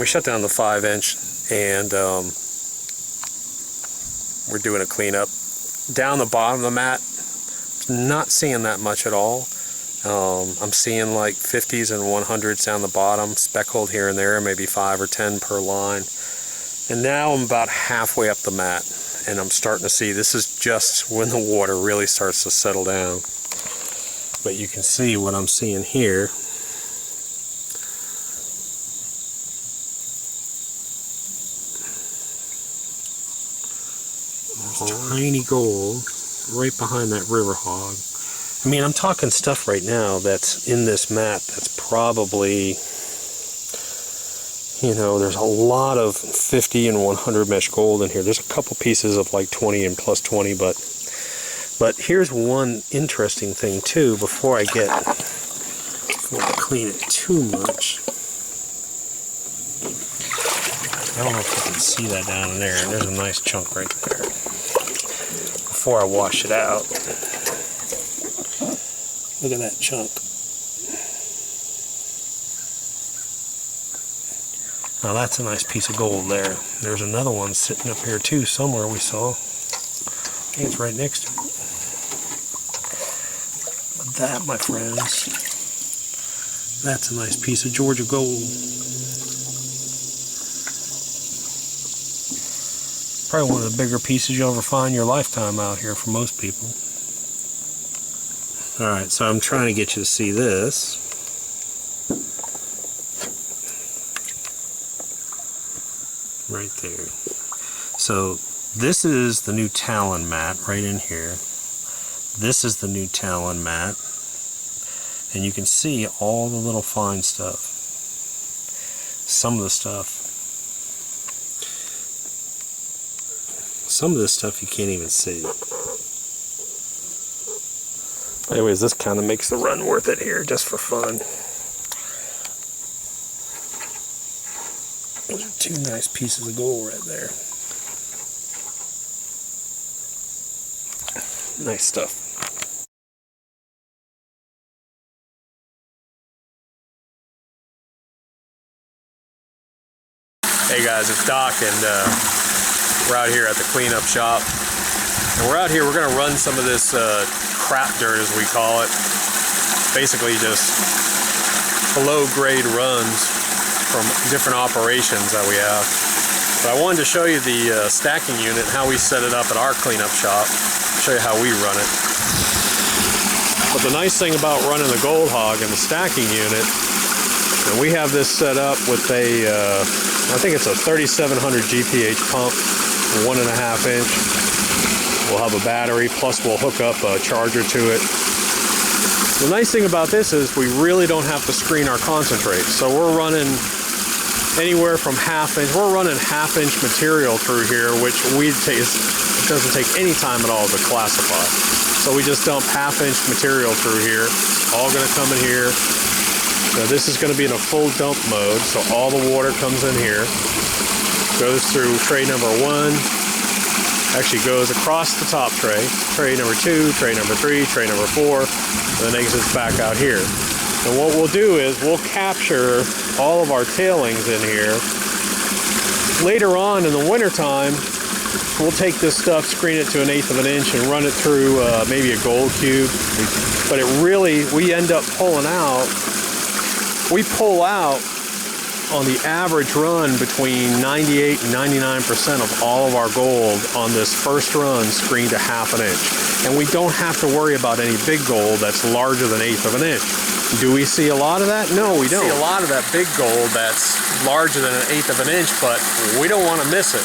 shut down the 5-inch, and we're doing a cleanup. Down the bottom of the mat, not seeing that much at all. I'm seeing like 50s and 100s down the bottom, speckled here and there, maybe 5 or 10 per line. And now I'm about halfway up the mat, and I'm starting to see, this is just when the water really starts to settle down. But you can see what I'm seeing here. There's tiny gold right behind that river hog. I mean, I'm talking stuff right now that's in this mat that's probably, you know, there's a lot of 50 and 100 mesh gold in here. There's a couple pieces of like 20 and plus 20, but here's one interesting thing too, before I clean it too much. I don't know if you can see that down in there. There's a nice chunk right there. Before I wash it out, look at that chunk. Now that's a nice piece of gold there. There's another one sitting up here too, somewhere we saw. I think it's right next to it. But that, my friends, that's a nice piece of Georgia gold. Probably one of the bigger pieces you'll ever find in your lifetime out here for most people. Alright, so I'm trying to get you to see this. Right there. So this is the new talon mat right in here. This is the new talon mat. And you can see all the little fine stuff. Some of this stuff you can't even see. Anyways, this kind of makes the run worth it here, just for fun. Those are two nice pieces of gold right there. Nice stuff. Hey guys, it's Doc, and we're out here at the cleanup shop. And we're out here, we're going to run some of this crap dirt, as we call it. Basically just below grade runs from different operations that we have. But I wanted to show you the stacking unit, how we set it up at our cleanup shop, show you how we run it. But the nice thing about running the GoldHog and the stacking unit, and we have this set up with a, I think it's a 3700 GPH pump, 1.5 inch. We'll have a battery, plus we'll hook up a charger to it. The nice thing about this is we really don't have to screen our concentrate. So we're running anywhere from half-inch. We're running half-inch material through here, which it doesn't take any time at all to classify. So we just dump half-inch material through here. All going to come in here. Now this is going to be in a full dump mode, so all the water comes in here. Goes through tray number 1. Actually goes across the top tray, tray number 2, tray number 3, tray number 4, and then exits back out here. And what we'll do is we'll capture all of our tailings in here. Later on in the winter time, we'll take this stuff, screen it to 1/8 of an inch, and run it through maybe a gold cube. But it really, we end up pulling out, we pull out on the average run between 98 and 99% of all of our gold on this first run screened to 1/2 inch. And we don't have to worry about any big gold that's larger than 1/8 of an inch. Do we see a lot of that? No, we don't. We see a lot of that big gold that's larger than 1/8 of an inch, but we don't want to miss it.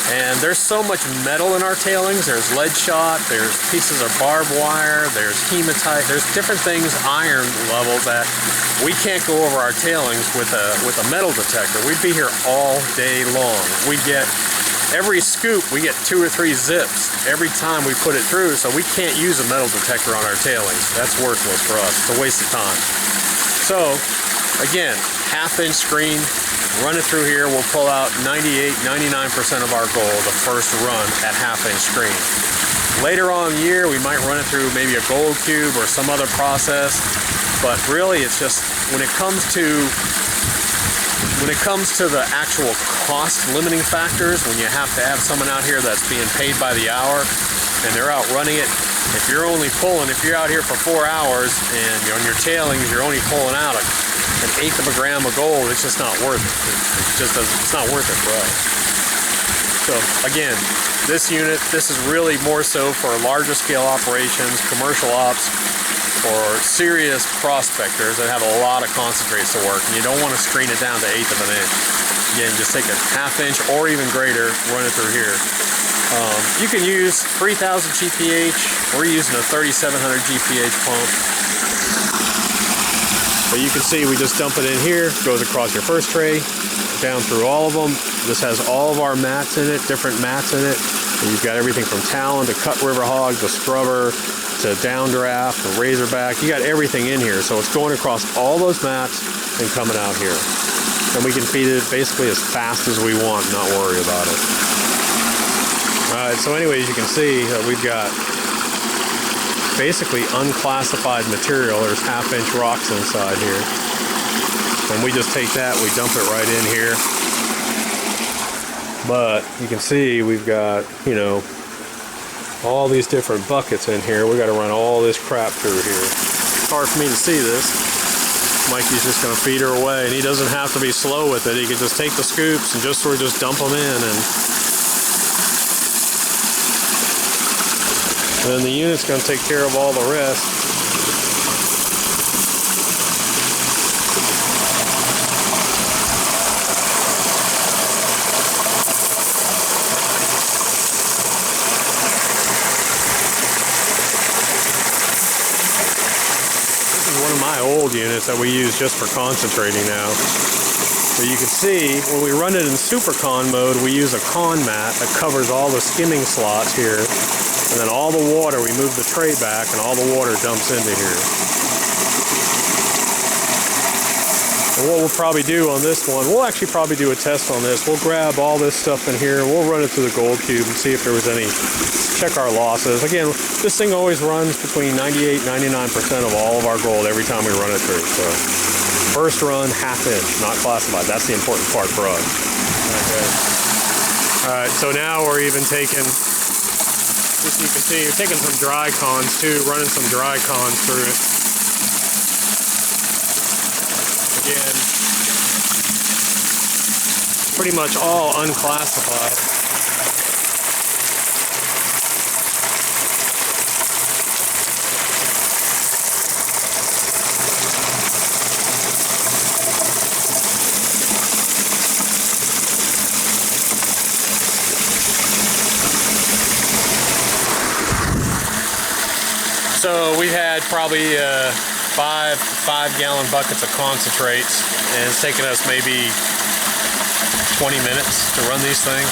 And there's so much metal in our tailings. There's lead shot, there's pieces of barbed wire, there's hematite, there's different things, iron levels, that we can't go over our tailings with a metal detector. We'd be here all day long. We get, every scoop, we get 2 or 3 zips every time we put it through, so we can't use a metal detector on our tailings. That's worthless for us. It's a waste of time. So, again, 1/2 inch screen. Run it through here, we'll pull out 98, 99% of our gold the first run at 1/2 inch screen. Later on in the year, we might run it through maybe a gold cube or some other process, but really it's just, when it comes to When it comes to the actual cost limiting factors, when you have to have someone out here that's being paid by the hour and they're out running it, if you're only pulling, if you're out here for 4 hours and you're on your tailings, you're only pulling out an eighth of a gram of gold, it's just not worth it. It just doesn't, it's not worth it for us. So again, this unit, this is really more so for larger scale operations, commercial ops, or serious prospectors that have a lot of concentrates to work, and you don't want to screen it down to 1/8 of an inch. Again, just take a 1/2 inch or even greater, run it through here. You can use 3,000 GPH. We're using a 3,700 GPH pump. But you can see we just dump it in here, goes across your first tray, down through all of them. This has all of our mats in it, different mats in it. And you've got everything from Talon to Cut River Hog to Scrubber to Downdraft to Razorback. You got everything in here. So it's going across all those mats and coming out here. And we can feed it basically as fast as we want, not worry about it. Alright, so anyways, you can see that we've got basically unclassified material. There's 1/2 inch rocks inside here. And we just take that, we dump it right in here. But you can see we've got, you know, all these different buckets in here. We got to run all this crap through here. It's hard for me to see this. Mikey's just going to feed her away, and he doesn't have to be slow with it. He can just take the scoops and just sort of just dump them in, and then the unit's going to take care of all the rest. Old units that we use just for concentrating now. So you can see when we run it in super con mode, we use a con mat that covers all the skimming slots here, and then all the water, we move the tray back and all the water dumps into here. And what we'll probably do on this one, we'll actually probably do a test on this. We'll grab all this stuff in here, we'll run it through the gold cube and see if there was any, check our losses. Again, this thing always runs between 98-99% of all of our gold every time we run it through. So first run, 1/2 inch, not classified. That's the important part for us. Okay. Alright, so now we're even taking, just you can see, you're taking some dry cons too, running some dry cons through it. Again, pretty much all unclassified. So we had probably 5-gallon buckets of concentrates, and it's taken us maybe 20 minutes to run these things,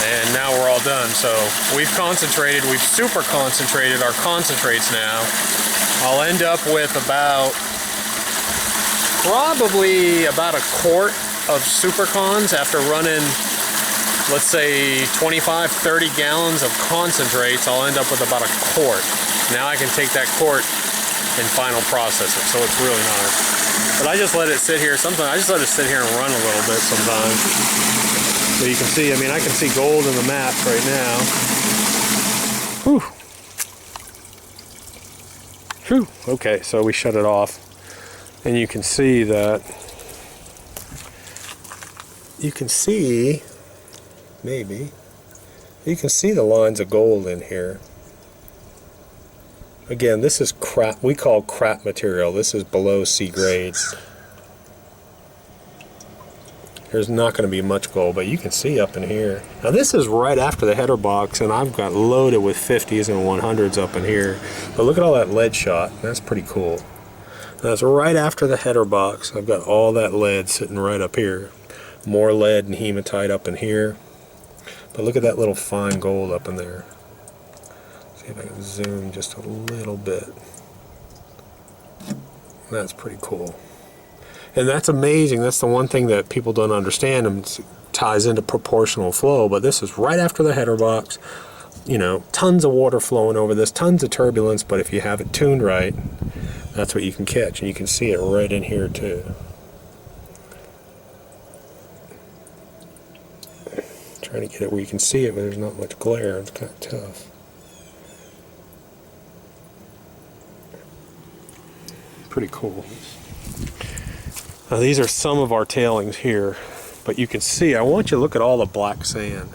and now we're all done. So we've concentrated, we've super concentrated our concentrates now. I'll end up with probably about a quart of super cons after running, let's say 25-30 gallons of concentrates. I'll end up with about a quart. Now I can take that quart and final process it, so it's really nice. But I just let it sit here. Sometimes I just let it sit here and run a little bit sometimes. So you can see, I mean, I can see gold in the map right now. Whew. Whew. Okay, so we shut it off. And you can see that, you can see, maybe, you can see the lines of gold in here. Again, this is crap, we call crap material. This is below C grades. There's not going to be much gold, but you can see up in here. Now this is right after the header box, and I've got loaded with 50s and 100s up in here. But look at all that lead shot. That's pretty cool. That's right after the header box. I've got all that lead sitting right up here. More lead and hematite up in here. But look at that little fine gold up in there. See if I can zoom just a little bit. That's pretty cool. And that's amazing. That's the one thing that people don't understand, and it ties into proportional flow. But this is right after the header box. You know, tons of water flowing over this, tons of turbulence, but if you have it tuned right, that's what you can catch. And you can see it right in here too. trying to get it where you can see it, but there's not much glare. It's kind of tough. Pretty cool. Now these are some of our tailings here, but you can see, I want you to look at all the black sand.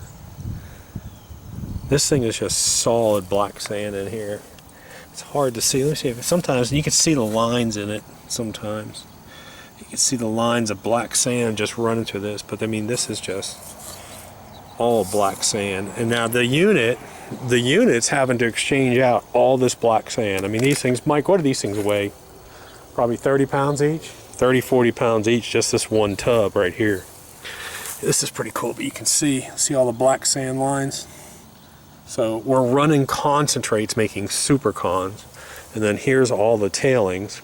This thing is just solid black sand in here. It's hard to see. Let me see if sometimes you can see the lines in it sometimes. You can see the lines of black sand just running through this, but I mean this is just all black sand. And now the unit's having to exchange out all this black sand. I mean these things, Mike, what do these things weigh? Probably 30 pounds each? 30, 40 pounds each, just this one tub right here. This is pretty cool, but you can see all the black sand lines. So we're running concentrates, making super cons, and then here's all the tailings.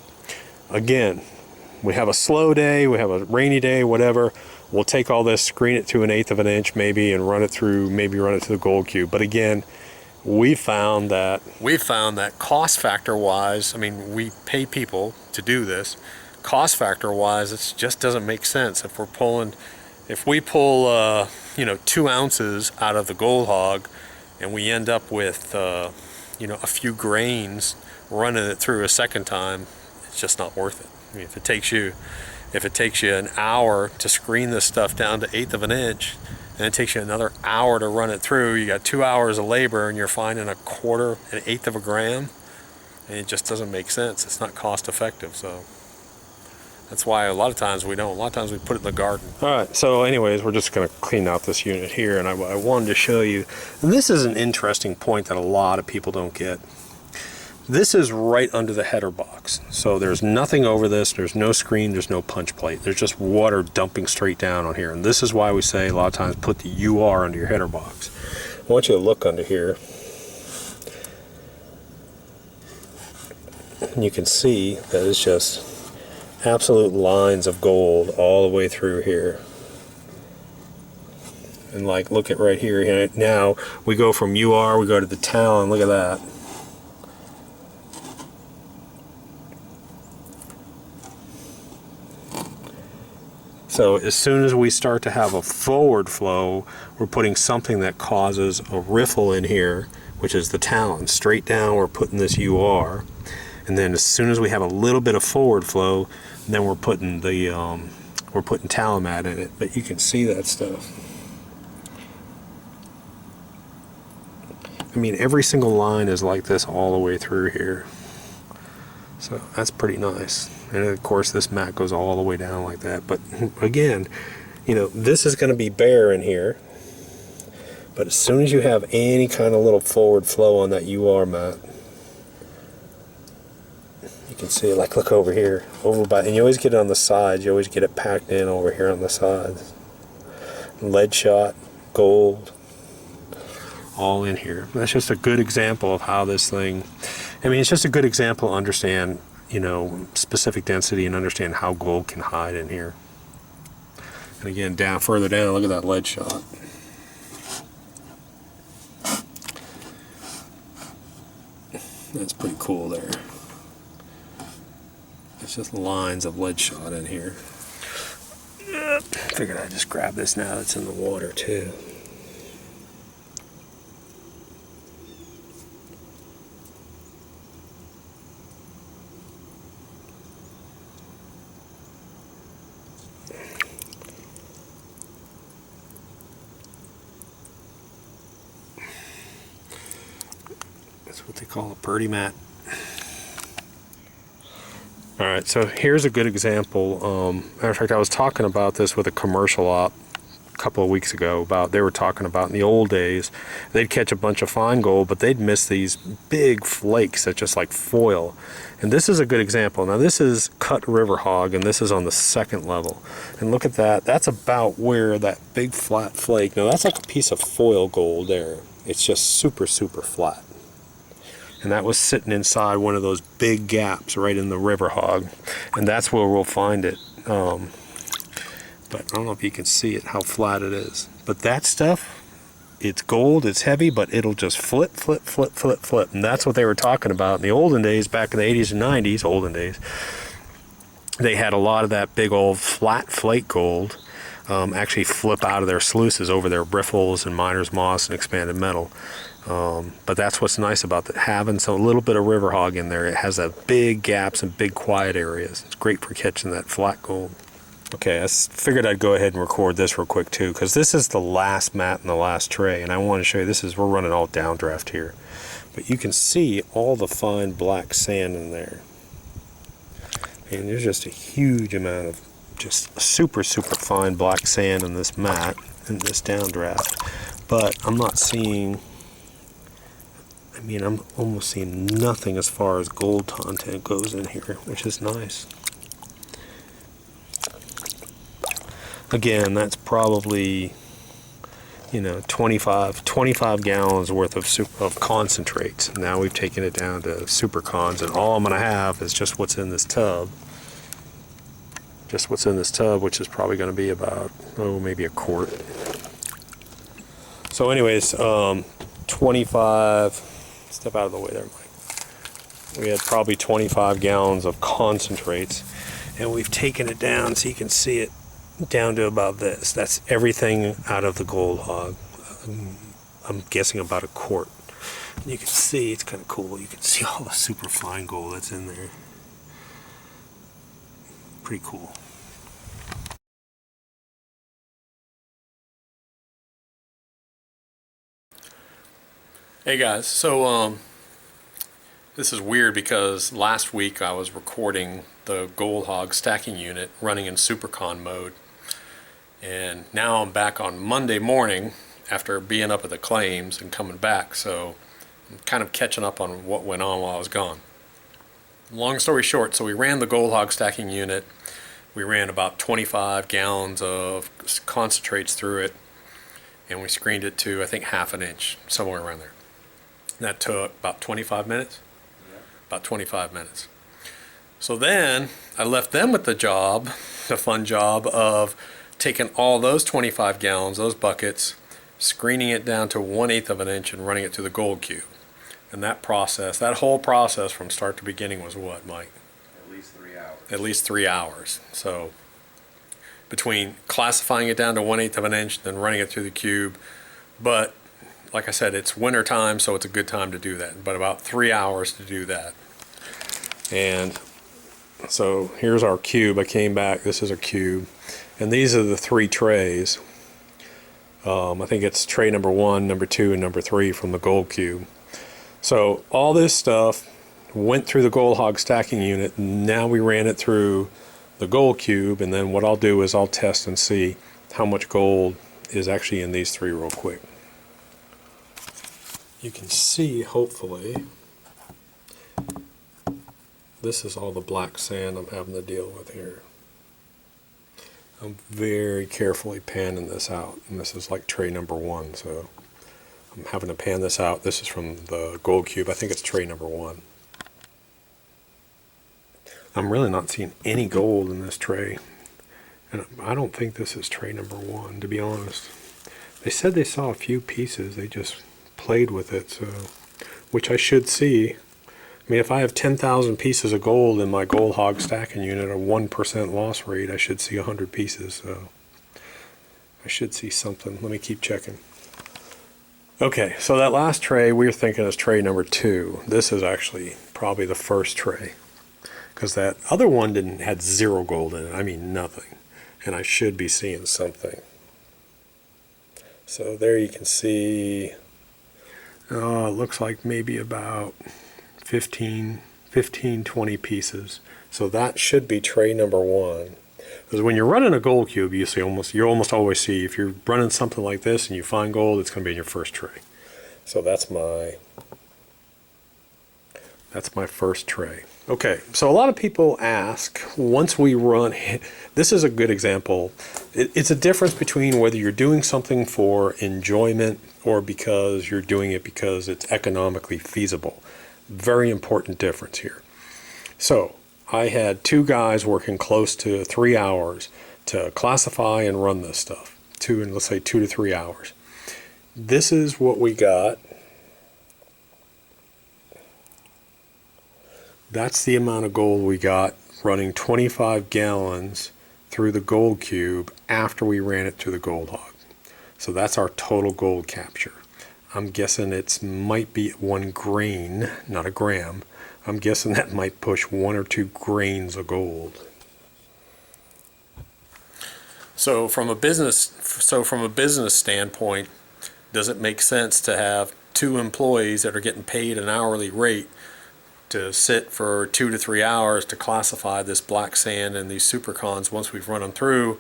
Again, we have a slow day, we have a rainy day, whatever. We'll take all this, screen it to 1/8 of an inch maybe, and run it through, maybe run it to the gold cube. But again, we found that cost factor wise, I mean, we pay people to do this. Cost factor wise, it just doesn't make sense. If we pull, you know, 2 ounces out of the Gold Hog, and we end up with, you know, a few grains running it through a second time, it's just not worth it. I mean, if it takes you an hour to screen this stuff down to 1/8 of an inch, and it takes you another hour to run it through, you got 2 hours of labor and you're finding 1/4, 1/8 of a gram, and it just doesn't make sense. It's not cost effective. So that's why a lot of times we don't. A lot of times we put it in the garden. All right, so anyways, we're just going to clean out this unit here, and I wanted to show you, and this is an interesting point that a lot of people don't get. This is right under the header box, so there's nothing over this, there's no screen, there's no punch plate, there's just water dumping straight down on here. And this is why we say a lot of times put the UR under your header box. I want you to look under here, and you can see that it's just absolute lines of gold all the way through here. And like, look at right here, now we go from UR, we go to the talon, look at that. So as soon as we start to have a forward flow, we're putting something that causes a riffle in here, which is the talon. Straight down, we're putting this UR. And then as soon as we have a little bit of forward flow, then we're putting the talon mat in it. But you can see that stuff. I mean, every single line is like this all the way through here. So that's pretty nice. And of course this mat goes all the way down like that. But again, you know, this is going to be bare in here. But as soon as you have any kind of little forward flow on that UR mat, you can see it. Like, look over here, and you always get it on the sides. You always get it packed in over here on the sides. Lead shot, gold, all in here. That's just a good example of how this thing, I mean, it's just a good example to understand, you know, specific density and understand how gold can hide in here. And again, further down, look at that lead shot. That's pretty cool there. It's just lines of lead shot in here. Figured I'd just grab this now that's in the water too. That's what they call a birdie mat. Alright, so here's a good example. Matter of fact, I was talking about this with a commercial op a couple of weeks ago. They were talking about in the old days, they'd catch a bunch of fine gold, but they'd miss these big flakes that just like foil. And this is a good example. Now this is cut river hog, and this is on the 2nd level. And look at that. That's about where that big flat flake, now that's like a piece of foil gold there. It's just super, super flat. And that was sitting inside one of those big gaps right in the river hog. And that's where we'll find it. But I don't know if you can see it, how flat it is. But that stuff, it's gold, it's heavy, but it'll just flip, flip, flip, flip, flip. And that's what they were talking about in the olden days, back in the 80s and 90s, olden days. They had a lot of that big old flat flake gold. actually flip out of their sluices over their riffles and miner's moss and expanded metal. But that's what's nice about having a little bit of river hog in there. It has that big gaps and big quiet areas. It's great for catching that flat gold. Okay, I figured I'd go ahead and record this real quick too, because this is the last mat in the last tray, and I want to show you, we're running all downdraft here. But you can see all the fine black sand in there. And there's just a huge amount of just super, super fine black sand in this mat, in this downdraft. But I'm not seeing, I'm almost seeing nothing as far as gold content goes in here, which is nice. Again, that's probably, 25 gallons worth of concentrates. Now we've taken it down to super cons, and all I'm going to have is just what's in this tub. Just what's in this tub, which is probably going to be about, maybe a quart. So anyways, 25, step out of the way there, Mike. We had probably 25 gallons of concentrates, and we've taken it down so you can see it down to about this. That's everything out of the Gold Hog. I'm guessing about a quart. And you can see, it's kind of cool, you can see all the super fine gold that's in there. Pretty cool. Hey guys, so this is weird because last week I was recording the Gold Hog Stacking unit running in supercon mode, and now I'm back on Monday morning after being up at the claims and coming back, so I'm kind of catching up on what went on while I was gone. Long story short, so we ran the Gold Hog Stacking unit. We ran about 25 gallons of concentrates through it, and we screened it to, I think, half an inch, somewhere around there. And that took about 25 minutes? Yeah. About 25 minutes. So then I left them with the fun job of taking all those 25 gallons, those buckets, screening it down to 1/8 of an inch and running it through the gold cube. And that whole process from start to beginning was what, Mike? At least 3 hours. At least 3 hours. So between classifying it down to 1/8 of an inch, then running it through the cube. But like I said, it's winter time, so it's a good time to do that. But about 3 hours to do that. And so here's our cube. I came back, this is a cube. And these are the 3 trays. I think it's tray number 1, number 2, and number 3 from the gold cube. So all this stuff went through the Gold Hog Stacking unit. Now we ran it through the gold cube, and then what I'll do is I'll test and see how much gold is actually in these 3 real quick. You can see, hopefully, this is all the black sand I'm having to deal with here. I'm very carefully panning this out, and this is like tray number 1, so I'm having to pan this out. This is from the gold cube. I think it's tray number 1. I'm really not seeing any gold in this tray, and I don't think this is tray number 1, to be honest. They said they saw a few pieces. They just played with it, so which I should see. I mean, if I have 10,000 pieces of gold in my Gold Hog Stacking unit, a 1% loss rate, I should see 100 pieces, so I should see something. Let me keep checking. Okay, so that last tray we were thinking is tray number 2. This is actually probably the first tray, because that other one had 0 gold in it. I mean, nothing. And I should be seeing something. So there you can see, it looks like maybe about 15, 20 pieces. So that should be tray number 1. Because when you're running a gold cube, you almost always see, if you're running something like this and you find gold, it's going to be in your first tray. So that's my first tray. Okay, so a lot of people ask, once we run, this is a good example. It's a difference between whether you're doing something for enjoyment or because you're doing it because it's economically feasible. Very important difference here. So I had 2 guys working close to 3 hours to classify and run this stuff. Let's say 2 to 3 hours. This is what we got. That's the amount of gold we got running 25 gallons through the gold cube after we ran it through the GoldHog. So that's our total gold capture. I'm guessing it might be 1 grain, not a gram. I'm guessing that might push 1 or 2 grains of gold. So from a business standpoint, does it make sense to have 2 employees that are getting paid an hourly rate to sit for 2 to 3 hours to classify this black sand and these supercons once we've run them through?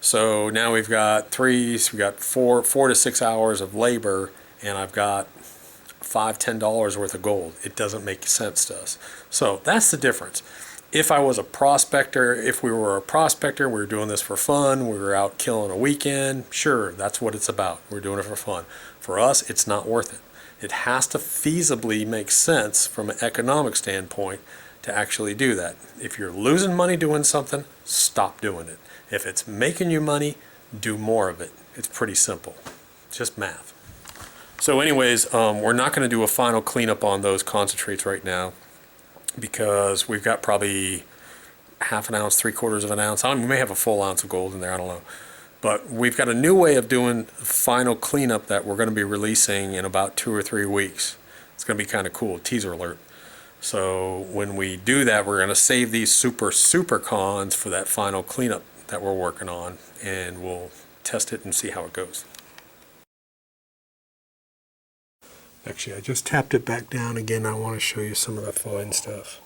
So now we've got 4 to 6 hours of labor, and I've got $5–10 worth of gold. It doesn't make sense to us. So that's the difference. If I was a prospector, if we were a prospector, we were doing this for fun, we were out killing a weekend, sure, that's what it's about. We're doing it for fun. For us, it's not worth it. It has to feasibly make sense from an economic standpoint to actually do that. If you're losing money doing something, stop doing it. If it's making you money, do more of it. It's pretty simple. It's just math. So anyways, we're not going to do a final cleanup on those concentrates right now because we've got probably ½ an ounce, 3/4 of an ounce. We may have a full ounce of gold in there, I don't know. But we've got a new way of doing final cleanup that we're going to be releasing in about 2 or 3 weeks. It's going to be kind of cool, teaser alert. So when we do that, we're going to save these super cons for that final cleanup that we're working on, and we'll test it and see how it goes. Actually, I just tapped it back down again. I want to show you some of the fine stuff.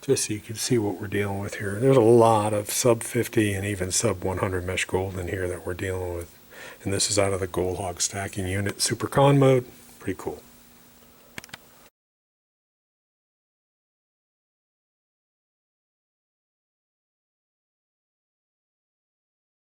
Just so you can see what we're dealing with here. There's a lot of sub 50 and even sub 100 mesh gold in here that we're dealing with. And this is out of the Gold Hog Stacking unit, super con mode. Pretty cool.